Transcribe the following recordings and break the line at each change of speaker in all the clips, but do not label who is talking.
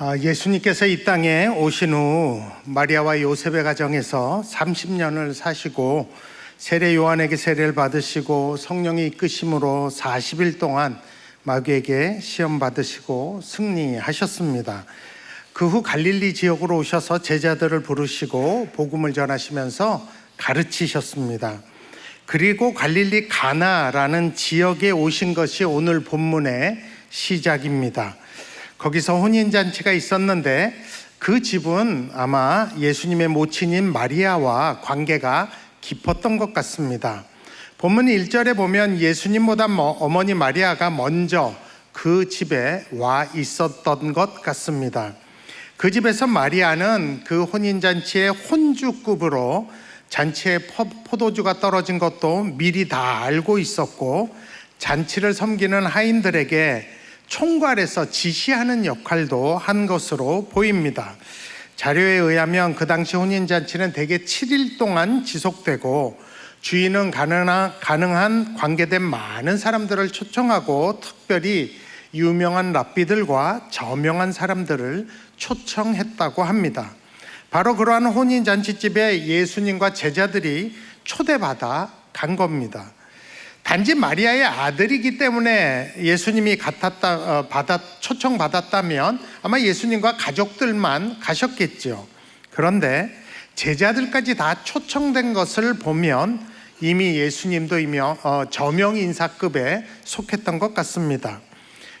예수님께서 이 땅에 오신 후 마리아와 요셉의 가정에서 30년을 사시고 세례 요한에게 세례를 받으시고 성령의 이끄심으로 40일 동안 마귀에게 시험 받으시고 승리하셨습니다. 그 후 갈릴리 지역으로 오셔서 제자들을 부르시고 복음을 전하시면서 가르치셨습니다. 그리고 갈릴리 가나라는 지역에 오신 것이 오늘 본문의 시작입니다. 거기서 혼인잔치가 있었는데 그 집은 아마 예수님의 모친인 마리아와 관계가 깊었던 것 같습니다. 본문 1절에 보면 예수님보다 어머니 마리아가 먼저 그 집에 와 있었던 것 같습니다. 그 집에서 마리아는 그 혼인잔치의 혼주급으로 잔치에 포도주가 떨어진 것도 미리 다 알고 있었고 잔치를 섬기는 하인들에게 총괄해서 지시하는 역할도 한 것으로 보입니다. 자료에 의하면 그 당시 혼인잔치는 대개 7일 동안 지속되고 주인은 가능한 관계된 많은 사람들을 초청하고 특별히 유명한 랍비들과 저명한 사람들을 초청했다고 합니다. 바로 그러한 혼인잔치집에 예수님과 제자들이 초대받아 간 겁니다. 단지 마리아의 아들이기 때문에 예수님이 초청받았다면 아마 예수님과 가족들만 가셨겠죠. 그런데 제자들까지 다 초청된 것을 보면 이미 예수님도 저명 인사급에 속했던 것 같습니다.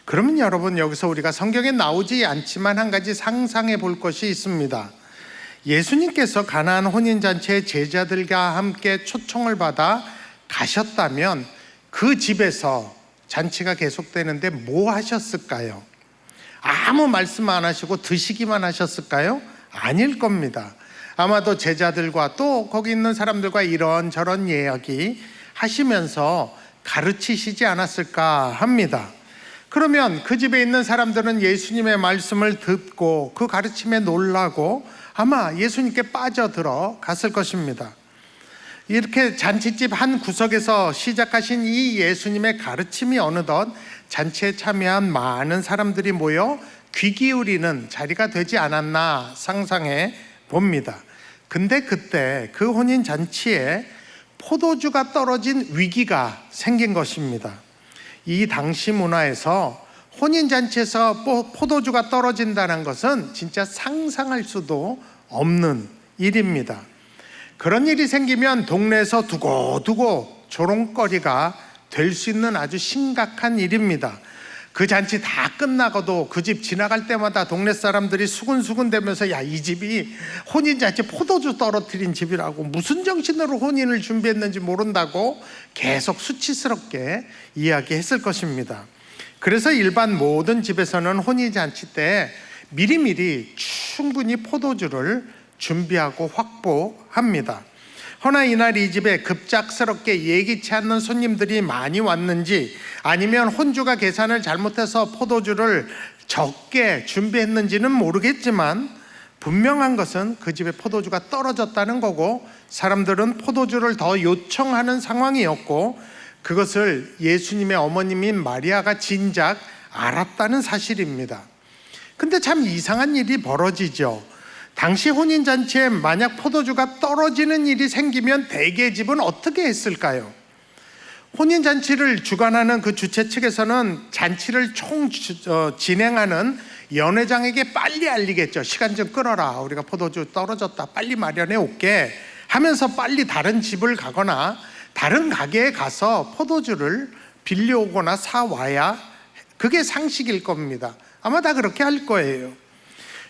그러면 여러분, 여기서 우리가 성경에 나오지 않지만 한 가지 상상해 볼 것이 있습니다. 예수님께서 가나안 혼인잔치에 제자들과 함께 초청을 받아 가셨다면 그 집에서 잔치가 계속되는데 뭐 하셨을까요? 아무 말씀 안 하시고 드시기만 하셨을까요? 아닐 겁니다. 아마도 제자들과 또 거기 있는 사람들과 이런저런 이야기 하시면서 가르치시지 않았을까 합니다. 그러면 그 집에 있는 사람들은 예수님의 말씀을 듣고 그 가르침에 놀라고 아마 예수님께 빠져들어 갔을 것입니다. 이렇게 잔치집 한 구석에서 시작하신 이 예수님의 가르침이 어느덧 잔치에 참여한 많은 사람들이 모여 귀 기울이는 자리가 되지 않았나 상상해 봅니다. 근데 그때 그 혼인잔치에 포도주가 떨어진 위기가 생긴 것입니다. 이 당시 문화에서 혼인잔치에서 포도주가 떨어진다는 것은 진짜 상상할 수도 없는 일입니다. 그런 일이 생기면 동네에서 두고두고 조롱거리가 될 수 있는 아주 심각한 일입니다. 그 잔치 다 끝나고도 그 집 지나갈 때마다 동네 사람들이 수근수근 대면서 야, 이 집이 혼인잔치 포도주 떨어뜨린 집이라고 무슨 정신으로 혼인을 준비했는지 모른다고 계속 수치스럽게 이야기했을 것입니다. 그래서 일반 모든 집에서는 혼인잔치 때 미리미리 충분히 포도주를 준비하고 확보합니다. 허나 이날 이 집에 급작스럽게 예기치 않는 손님들이 많이 왔는지 아니면 혼주가 계산을 잘못해서 포도주를 적게 준비했는지는 모르겠지만 분명한 것은 그 집에 포도주가 떨어졌다는 거고 사람들은 포도주를 더 요청하는 상황이었고 그것을 예수님의 어머님인 마리아가 진작 알았다는 사실입니다. 근데 참 이상한 일이 벌어지죠. 당시 혼인잔치에 만약 포도주가 떨어지는 일이 생기면 대개 집은 어떻게 했을까요? 혼인잔치를 주관하는 그 주최 측에서는 잔치를 진행하는 연회장에게 빨리 알리겠죠. 시간 좀 끌어라. 우리가 포도주 떨어졌다. 빨리 마련해 올게 하면서 빨리 다른 집을 가거나 다른 가게에 가서 포도주를 빌려오거나 사와야 그게 상식일 겁니다. 아마 다 그렇게 할 거예요.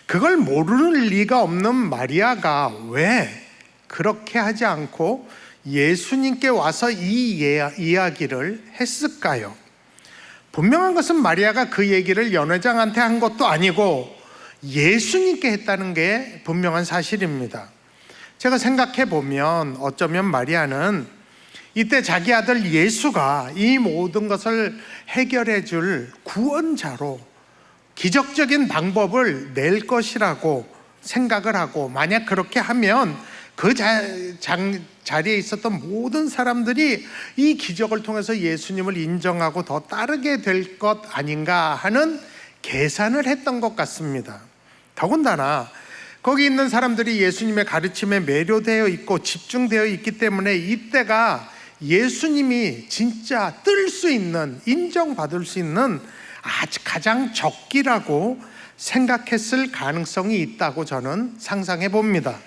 그걸 모르는 리가 없는 마리아가 왜 그렇게 하지 않고 예수님께 와서 이 이야기를 했을까요? 분명한 것은 마리아가 그 얘기를 연회장한테 한 것도 아니고 예수님께 했다는 게 분명한 사실입니다. 제가 생각해 보면 어쩌면 마리아는 이때 자기 아들 예수가 이 모든 것을 해결해 줄 구원자로 기적적인 방법을 낼 것이라고 생각을 하고 만약 그렇게 하면 그 자리에 있었던 모든 사람들이 이 기적을 통해서 예수님을 인정하고 더 따르게 될 것 아닌가 하는 계산을 했던 것 같습니다. 더군다나 거기 있는 사람들이 예수님의 가르침에 매료되어 있고 집중되어 있기 때문에 이때가 예수님이 진짜 뜰 수 있는, 인정받을 수 있는 아주 가장 적기라고 생각했을 가능성이 있다고 저는 상상해 봅니다.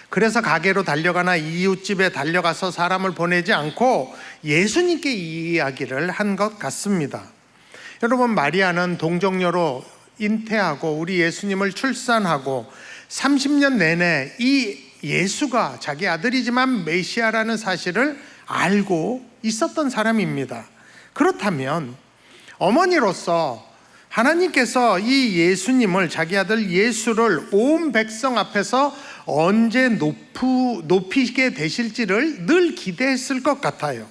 그래서 가게로 달려가나 이웃집에 달려가서 사람을 보내지 않고 예수님께 이 이야기를 한 것 같습니다. 여러분, 마리아는 동정녀로 잉태하고 우리 예수님을 출산하고 30년 내내 이 예수가 자기 아들이지만 메시아라는 사실을 알고 있었던 사람입니다. 그렇다면 어머니로서 하나님께서 이 예수님을, 자기 아들 예수를 온 백성 앞에서 언제 높이게 되실지를 늘 기대했을 것 같아요.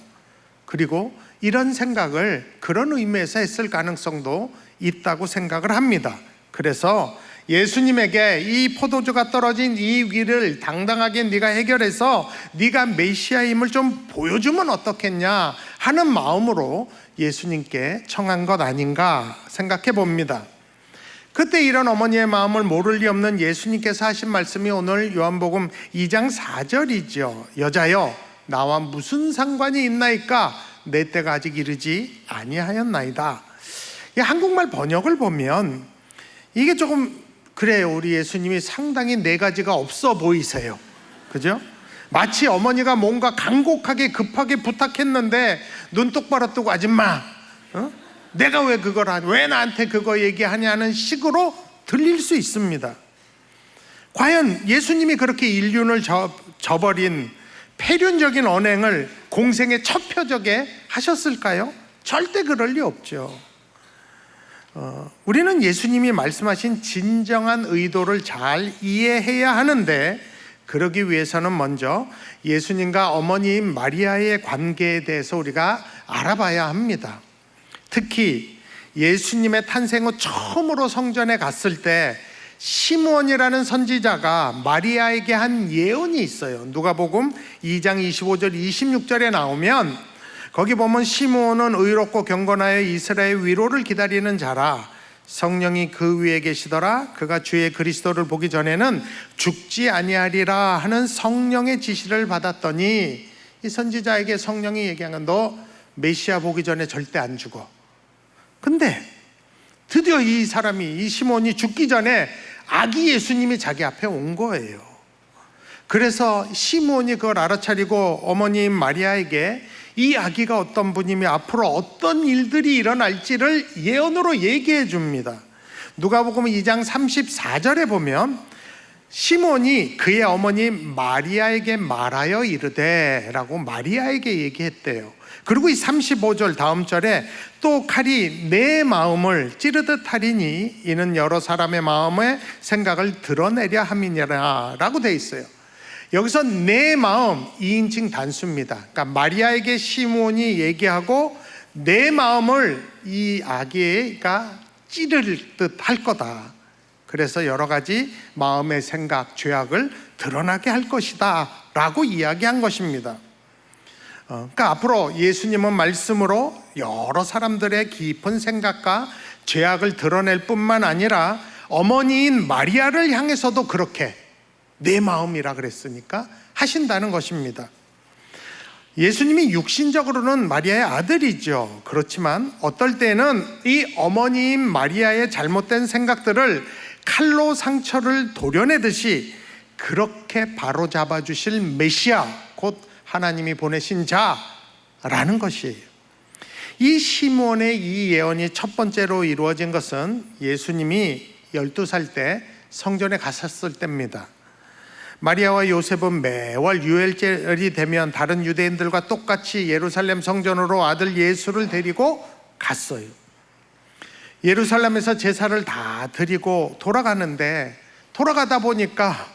그리고 이런 생각을 그런 의미에서 했을 가능성도 있다고 생각을 합니다. 그래서 예수님에게 이 포도주가 떨어진 이 위를 당당하게 네가 해결해서 네가 메시아임을 좀 보여주면 어떻겠냐 하는 마음으로 예수님께 청한 것 아닌가 생각해 봅니다. 그때 이런 어머니의 마음을 모를 리 없는 예수님께서 하신 말씀이 오늘 요한복음 2장 4절이죠. 여자여, 나와 무슨 상관이 있나이까? 내 때가 아직 이르지 아니하였나이다. 이 한국말 번역을 보면 이게 조금 그래요. 우리 예수님이 상당히 네 가지가 없어 보이세요. 그죠? 마치 어머니가 뭔가 간곡하게 급하게 부탁했는데 눈 똑바로 뜨고 아줌마, 내가 왜 그걸 하냐, 왜 나한테 그거 얘기하냐는 식으로 들릴 수 있습니다. 과연 예수님이 그렇게 인륜을 저버린 폐륜적인 언행을 공생의 첫 표적에 하셨을까요? 절대 그럴 리 없죠. 우리는 예수님이 말씀하신 진정한 의도를 잘 이해해야 하는데, 그러기 위해서는 먼저 예수님과 어머니인 마리아의 관계에 대해서 우리가 알아봐야 합니다. 특히 예수님의 탄생 후 처음으로 성전에 갔을 때 시므온이라는 선지자가 마리아에게 한 예언이 있어요. 누가복음 2장 25절 26절에 나오면, 거기 보면 시므온은 의롭고 경건하여 이스라엘 위로를 기다리는 자라. 성령이 그 위에 계시더라. 그가 주의 그리스도를 보기 전에는 죽지 아니하리라 하는 성령의 지시를 받았더니, 이 선지자에게 성령이 얘기한 건 너 메시아 보기 전에 절대 안 죽어. 근데 드디어 이 사람이, 이 시몬이 죽기 전에 아기 예수님이 자기 앞에 온 거예요. 그래서 시몬이 그걸 알아차리고 어머니인 마리아에게 이 아기가 어떤 분이며 앞으로 어떤 일들이 일어날지를 예언으로 얘기해 줍니다. 누가복음 2장 34절에 보면 시몬이 그의 어머니 마리아에게 말하여 이르되 라고 마리아에게 얘기했대요. 그리고 이 35절 다음 절에 또 칼이 내 마음을 찌르듯 하리니 이는 여러 사람의 마음의 생각을 드러내려 함이니라 라고 돼 있어요. 여기서 내 마음 2인칭 단수입니다. 그러니까 마리아에게 시몬이 얘기하고 내 마음을 이 아기가 찌를 듯 할 거다. 그래서 여러 가지 마음의 생각, 죄악을 드러나게 할 것이다 라고 이야기한 것입니다. 그러니까 앞으로 예수님은 말씀으로 여러 사람들의 깊은 생각과 죄악을 드러낼 뿐만 아니라 어머니인 마리아를 향해서도 그렇게 내 마음이라 그랬으니까 하신다는 것입니다. 예수님이 육신적으로는 마리아의 아들이죠. 그렇지만 어떨 때는 이 어머니인 마리아의 잘못된 생각들을 칼로 상처를 도려내듯이 그렇게 바로잡아 주실 메시아, 곧 하나님이 보내신 자라는 것이에요. 이 시므온의 이 예언이 첫 번째로 이루어진 것은 예수님이 12살 때 성전에 갔었을 때입니다. 마리아와 요셉은 매월 유월절이 되면 다른 유대인들과 똑같이 예루살렘 성전으로 아들 예수를 데리고 갔어요. 예루살렘에서 제사를 다 드리고 돌아가는데, 돌아가다 보니까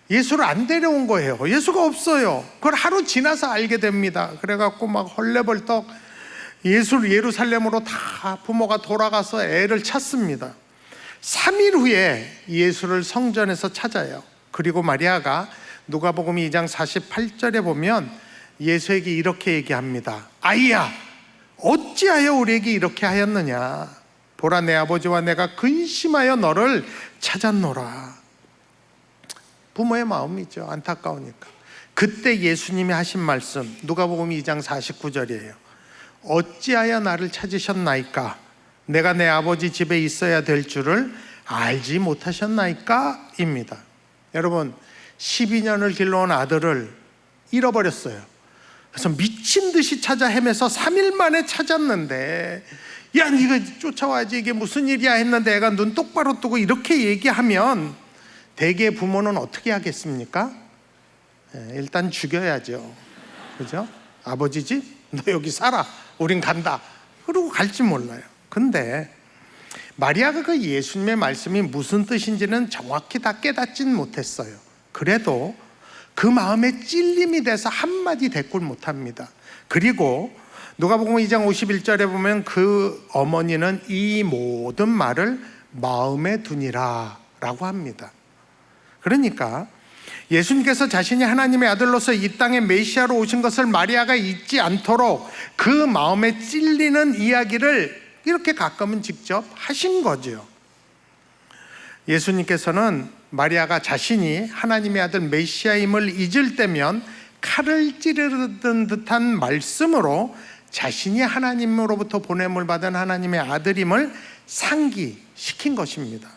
예수를 안 데려온 거예요. 예수가 없어요. 그걸 하루 지나서 알게 됩니다. 그래갖고 막 헐레벌떡 예수를 예루살렘으로 다 부모가 돌아가서 애를 찾습니다. 3일 후에 예수를 성전에서 찾아요. 그리고 마리아가 누가복음 2장 48절에 보면 예수에게 이렇게 얘기합니다. 아이야, 어찌하여 우리에게 이렇게 하였느냐? 보라, 내 아버지와 내가 근심하여 너를 찾았노라. 부모의 마음이죠. 안타까우니까. 그때 예수님이 하신 말씀, 누가복음 2장 49절이에요. 어찌하여 나를 찾으셨나이까? 내가 내 아버지 집에 있어야 될 줄을 알지 못하셨나이까? 입니다. 여러분, 12년을 길러온 아들을 잃어버렸어요. 그래서 미친 듯이 찾아 헤매서 3일 만에 찾았는데, 야, 네가 쫓아와야지, 이게 무슨 일이야 했는데 애가 눈 똑바로 뜨고 이렇게 얘기하면 대개 부모는 어떻게 하겠습니까? 일단 죽여야죠. 그죠? 아버지 집? 너 여기 살아. 우린 간다. 그러고 갈지 몰라요. 근데 마리아가 그 예수님의 말씀이 무슨 뜻인지는 정확히 다 깨닫진 못했어요. 그래도 그 마음에 찔림이 돼서 한마디 대꾸를 못합니다. 그리고 누가복음 2장 51절에 보면 그 어머니는 이 모든 말을 마음에 두니라 라고 합니다. 그러니까 예수님께서 자신이 하나님의 아들로서 이 땅에 메시아로 오신 것을 마리아가 잊지 않도록 그 마음에 찔리는 이야기를 이렇게 가끔은 직접 하신 거죠. 예수님께서는 마리아가 자신이 하나님의 아들 메시아임을 잊을 때면 칼을 찌르던 듯한 말씀으로 자신이 하나님으로부터 보냄을 받은 하나님의 아들임을 상기시킨 것입니다.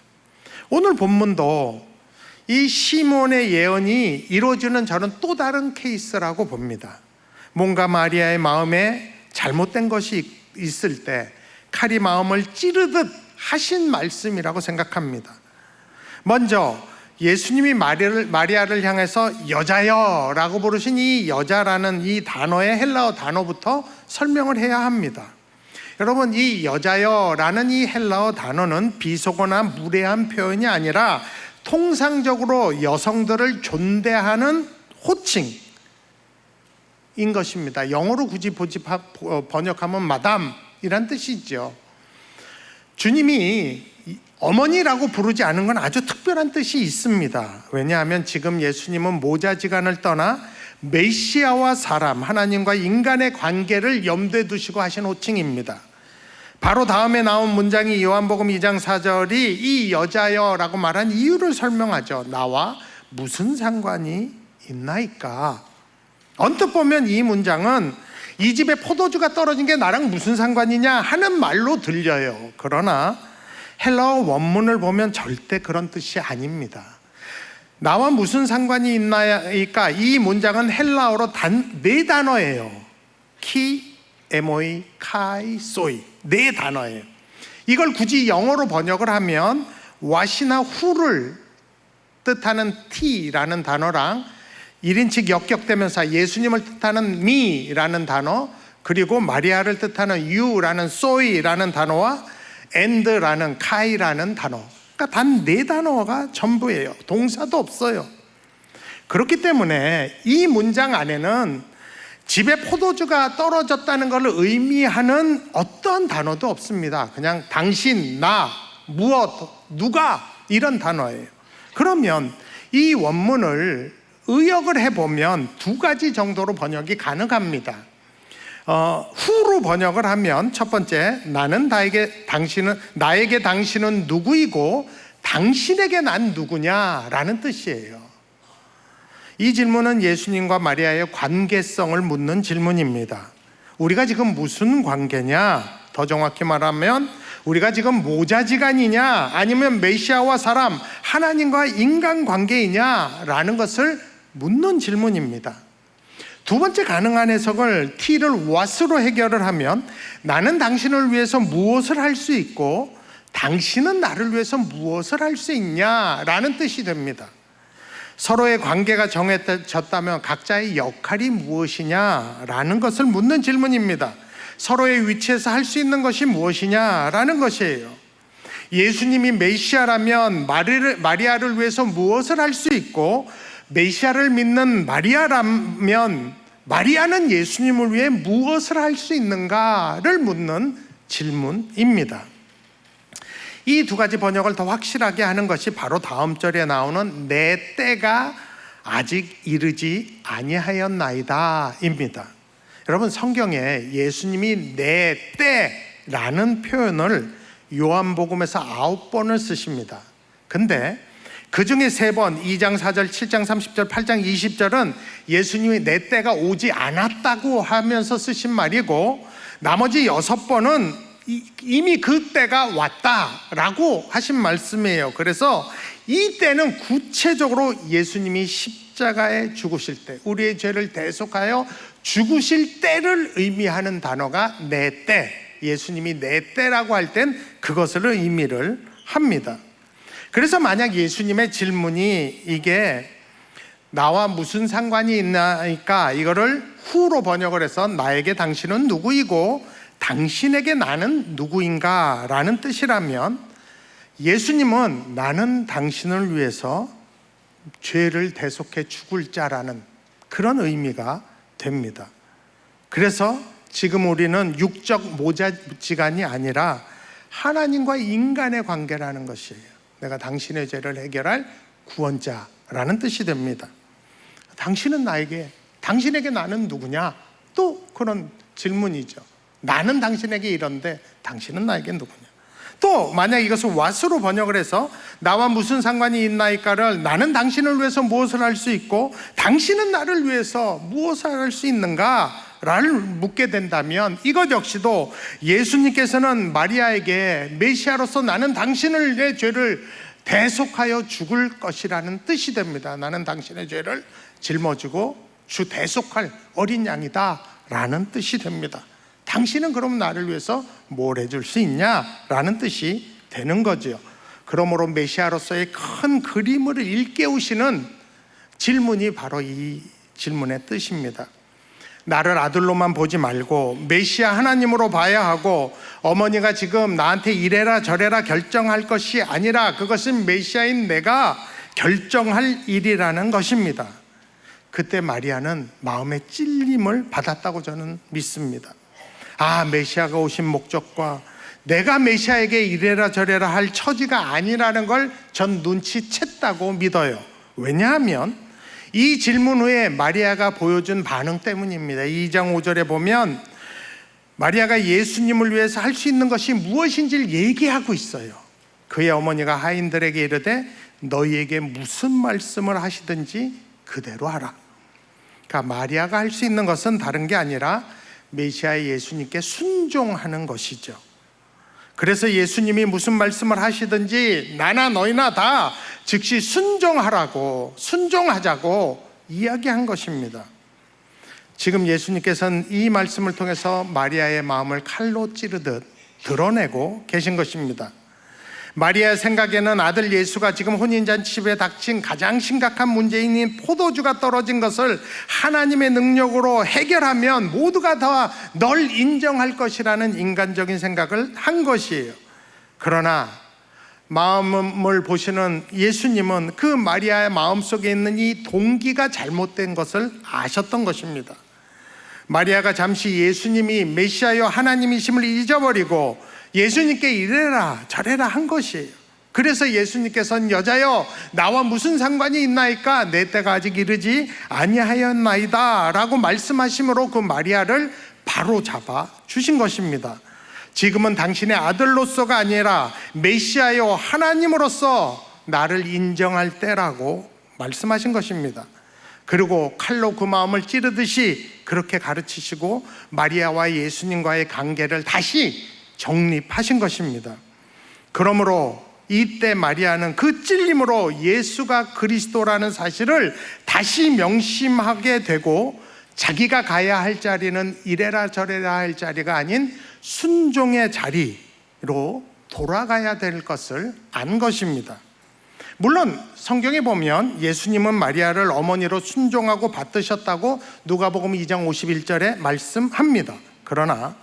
오늘 본문도 이 시몬의 예언이 이루어지는 저는 또 다른 케이스라고 봅니다. 뭔가 마리아의 마음에 잘못된 것이 있을 때 칼이 마음을 찌르듯 하신 말씀이라고 생각합니다. 먼저 예수님이 마리아를 향해서 여자여 라고 부르신 이 여자라는 이 단어의 헬라어 단어부터 설명을 해야 합니다. 여러분, 이 여자여 라는 이 헬라어 단어는 비속어나 무례한 표현이 아니라 통상적으로 여성들을 존대하는 호칭인 것입니다. 영어로 굳이 번역하면 마담이란 뜻이죠. 주님이 어머니라고 부르지 않은 건 아주 특별한 뜻이 있습니다. 왜냐하면 지금 예수님은 모자지간을 떠나 메시아와 사람, 하나님과 인간의 관계를 염두에 두시고 하신 호칭입니다. 바로 다음에 나온 문장이 요한복음 2장 4절이 이 여자여라고 말한 이유를 설명하죠. 나와 무슨 상관이 있나이까? 언뜻 보면 이 문장은 이 집에 포도주가 떨어진 게 나랑 무슨 상관이냐 하는 말로 들려요. 그러나 헬라어 원문을 보면 절대 그런 뜻이 아닙니다. 나와 무슨 상관이 있나이까? 이 문장은 헬라어로 단 4단어예요. 키, 에모이, 카이, 소이. 4단어예요. 이걸 굳이 영어로 번역을 하면 왓이나 후를 뜻하는 티라는 단어랑 1인칭 역격대명사 예수님을 뜻하는 미라는 단어, 그리고 마리아를 뜻하는 유라는 소이라는 단어와 엔드라는 카이라는 단어, 그러니까 단 4단어가 전부예요. 동사도 없어요. 그렇기 때문에 이 문장 안에는 집에 포도주가 떨어졌다는 걸 의미하는 어떠한 단어도 없습니다. 그냥 당신, 나, 무엇, 누가 이런 단어예요. 그러면 이 원문을 의역을 해보면 2가지 정도로 번역이 가능합니다. 후로 번역을 하면 첫 번째, 나에게 당신은 누구이고 당신에게 난 누구냐라는 뜻이에요. 이 질문은 예수님과 마리아의 관계성을 묻는 질문입니다. 우리가 지금 무슨 관계냐? 더 정확히 말하면 우리가 지금 모자지간이냐 아니면 메시아와 사람, 하나님과 인간 관계이냐라는 것을 묻는 질문입니다. 2번째 가능한 해석을 T를 what으로 해결을 하면 나는 당신을 위해서 무엇을 할 수 있고 당신은 나를 위해서 무엇을 할 수 있냐라는 뜻이 됩니다. 서로의 관계가 정해졌다면 각자의 역할이 무엇이냐라는 것을 묻는 질문입니다. 서로의 위치에서 할 수 있는 것이 무엇이냐라는 것이에요. 예수님이 메시아라면 마리아를 위해서 무엇을 할 수 있고, 메시아를 믿는 마리아라면 마리아는 예수님을 위해 무엇을 할 수 있는가를 묻는 질문입니다. 이 2가지 번역을 더 확실하게 하는 것이 바로 다음 절에 나오는 내 때가 아직 이르지 아니하였나이다 입니다. 여러분, 성경에 예수님이 내 때라는 표현을 요한복음에서 9번을 쓰십니다. 근데 그 중에 3번, 2장 4절, 7장 30절, 8장 20절은 예수님이 내 때가 오지 않았다고 하면서 쓰신 말이고, 나머지 6번은 이미 그 때가 왔다라고 하신 말씀이에요. 그래서 이 때는 구체적으로 예수님이 십자가에 죽으실 때, 우리의 죄를 대속하여 죽으실 때를 의미하는 단어가 내 때, 예수님이 내 때라고 할 땐 그것을 의미를 합니다. 그래서 만약 예수님의 질문이 이게 나와 무슨 상관이 있나니까 이거를 후로 번역을 해서 나에게 당신은 누구이고 당신에게 나는 누구인가 라는 뜻이라면, 예수님은 나는 당신을 위해서 죄를 대속해 죽을 자라는 그런 의미가 됩니다. 그래서 지금 우리는 육적 모자지간이 아니라 하나님과 인간의 관계라는 것이에요. 내가 당신의 죄를 해결할 구원자라는 뜻이 됩니다. 당신에게 나는 누구냐? 또 그런 질문이죠. 나는 당신에게 이런데 당신은 나에게 누구냐? 또 만약 이것을 what으로 번역을 해서 나와 무슨 상관이 있나이까를 나는 당신을 위해서 무엇을 할 수 있고 당신은 나를 위해서 무엇을 할 수 있는가? 라를 묻게 된다면, 이것 역시도 예수님께서는 마리아에게 메시아로서 나는 당신의 죄를 대속하여 죽을 것이라는 뜻이 됩니다. 나는 당신의 죄를 짊어지고 주 대속할 어린 양이다 라는 뜻이 됩니다. 당신은 그럼 나를 위해서 뭘 해줄 수 있냐? 라는 뜻이 되는 거죠. 그러므로 메시아로서의 큰 그림을 일깨우시는 질문이 바로 이 질문의 뜻입니다. 나를 아들로만 보지 말고 메시아 하나님으로 봐야 하고, 어머니가 지금 나한테 이래라 저래라 결정할 것이 아니라 그것은 메시아인 내가 결정할 일이라는 것입니다. 그때 마리아는 마음의 찔림을 받았다고 저는 믿습니다. 메시아가 오신 목적과 내가 메시아에게 이래라 저래라 할 처지가 아니라는 걸 전 눈치챘다고 믿어요. 왜냐하면 이 질문 후에 마리아가 보여준 반응 때문입니다. 2장 5절에 보면 마리아가 예수님을 위해서 할 수 있는 것이 무엇인지를 얘기하고 있어요. 그의 어머니가 하인들에게 이르되 너희에게 무슨 말씀을 하시든지 그대로 하라. 그러니까 마리아가 할 수 있는 것은 다른 게 아니라 메시아의 예수님께 순종하는 것이죠. 그래서 예수님이 무슨 말씀을 하시든지 나나 너희나 다 즉시 순종하자고 이야기한 것입니다. 지금 예수님께서는 이 말씀을 통해서 마리아의 마음을 칼로 찌르듯 드러내고 계신 것입니다. 마리아의 생각에는 아들 예수가 지금 혼인잔치에 닥친 가장 심각한 문제인 포도주가 떨어진 것을 하나님의 능력으로 해결하면 모두가 다 널 인정할 것이라는 인간적인 생각을 한 것이에요. 그러나 마음을 보시는 예수님은 그 마리아의 마음속에 있는 이 동기가 잘못된 것을 아셨던 것입니다. 마리아가 잠시 예수님이 메시아여 하나님이심을 잊어버리고 예수님께 이래라 저래라 한 것이에요. 그래서 예수님께서는 여자여 나와 무슨 상관이 있나이까 내 때가 아직 이르지 아니하였나이다 라고 말씀하심으로 그 마리아를 바로 잡아 주신 것입니다. 지금은 당신의 아들로서가 아니라 메시아여 하나님으로서 나를 인정할 때라고 말씀하신 것입니다. 그리고 칼로 그 마음을 찌르듯이 그렇게 가르치시고 마리아와 예수님과의 관계를 다시 정립하신 것입니다. 그러므로 이때 마리아는 그 찔림으로 예수가 그리스도라는 사실을 다시 명심하게 되고, 자기가 가야 할 자리는 이래라 저래라 할 자리가 아닌 순종의 자리로 돌아가야 될 것을 안 것입니다. 물론 성경에 보면 예수님은 마리아를 어머니로 순종하고 받드셨다고 누가복음 2장 51절에 말씀합니다. 그러나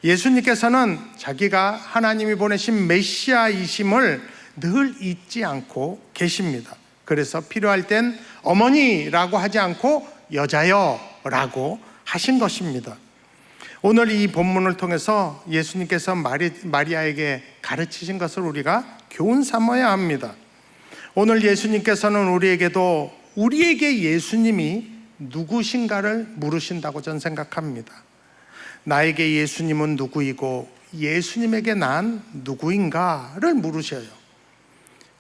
예수님께서는 자기가 하나님이 보내신 메시아이심을 늘 잊지 않고 계십니다. 그래서 필요할 땐 어머니라고 하지 않고 여자여라고 하신 것입니다. 오늘 이 본문을 통해서 예수님께서 마리아에게 가르치신 것을 우리가 교훈 삼아야 합니다. 오늘 예수님께서는 우리에게 예수님이 누구신가를 물으신다고 저는 생각합니다. 나에게 예수님은 누구이고 예수님에게 난 누구인가를 물으셔요.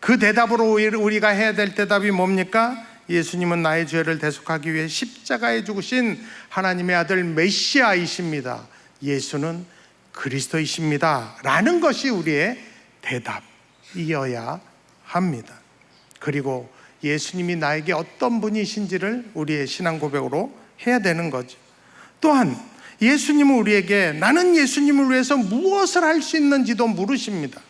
그 대답으로 우리가 해야 될 대답이 뭡니까? 예수님은 나의 죄를 대속하기 위해 십자가에 죽으신 하나님의 아들 메시아이십니다. 예수는 그리스도이십니다. 라는 것이 우리의 대답이어야 합니다. 그리고 예수님이 나에게 어떤 분이신지를 우리의 신앙 고백으로 해야 되는 거죠. 또한 예수님은 우리에게 나는 예수님을 위해서 무엇을 할 수 있는지도 물으십니다.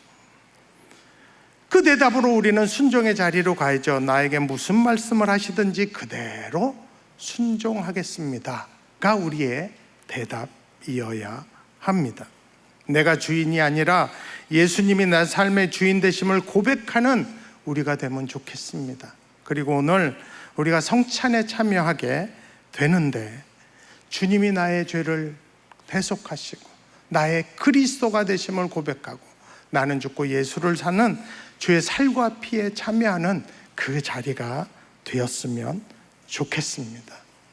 그 대답으로 우리는 순종의 자리로 가야죠. 나에게 무슨 말씀을 하시든지 그대로 순종하겠습니다가 우리의 대답이어야 합니다. 내가 주인이 아니라 예수님이 내 삶의 주인 되심을 고백하는 우리가 되면 좋겠습니다. 그리고 오늘 우리가 성찬에 참여하게 되는데 주님이 나의 죄를 대속하시고 나의 그리스도가 되심을 고백하고 나는 죽고 예수를 사는 주의 살과 피에 참여하는 그 자리가 되었으면 좋겠습니다.